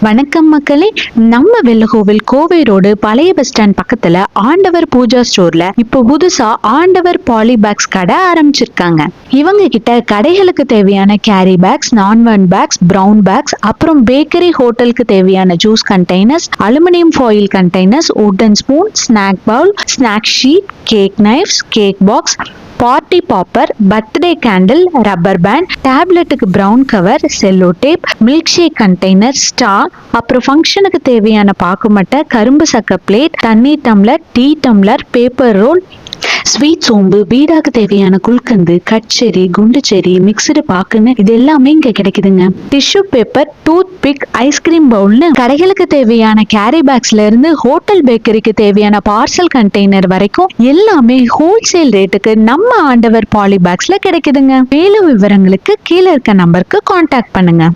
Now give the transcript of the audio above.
வணக்கம் மக்களே. நம்ம வெள்ளகோவில் கோவை ரோடு பழைய பஸ் ஸ்டாண்ட் பக்கத்துல ஆண்டவர் பூஜா ஸ்டோர்ல இப்போ புதுசா ஆண்டவர் பாலி பேக்ஸ் கடை ஆரம்பிச்சிருக்காங்க. இவங்க கிட்ட கடைகளுக்கு தேவையான carry bags, nonwoven bags, brown bags, அப்புறம் பேக்கரி ஹோட்டலுக்கு தேவையான juice containers, aluminium foil containers, wooden spoon, snack bowl, snack sheet, cake knifes, cake box, party popper, birthday candle, rubber band, டேப்லெட்டுக்கு brown cover, cello tape, milk shake container, star, அப்புறம் ஃபங்க்ஷனுக்கு தேவையான பாக்குமட்டை, கரும்பு சக்க பிளேட், தண்ணீர் tumbler, tea tumbler, paper roll, sweet சோம்பு, வீடாக்கு தேவையான குல்கந்து, கட்செரி, குண்டுச்செரி, மிக்சடு பாக்குன்னு இது எல்லாமே இங்க கிடைக்குதுங்க. Tissue paper, tooth pick, ice cream பவுல்னு கடைகளுக்கு தேவையான கேரி பேக்ஸ்ல இருந்து ஹோட்டல் பேக்கரிக்கு தேவையான பார்சல் கண்டெய்னர் வரைக்கும் எல்லாமே ஹோல்சேல் ரேட்டுக்கு நம்ம ஆண்டவர் பாலி பேக்ஸ்ல கிடைக்குதுங்க. மேலும் விவரங்களுக்கு கீழே இருக்க நம்பருக்கு கான்டாக்ட் பண்ணுங்க.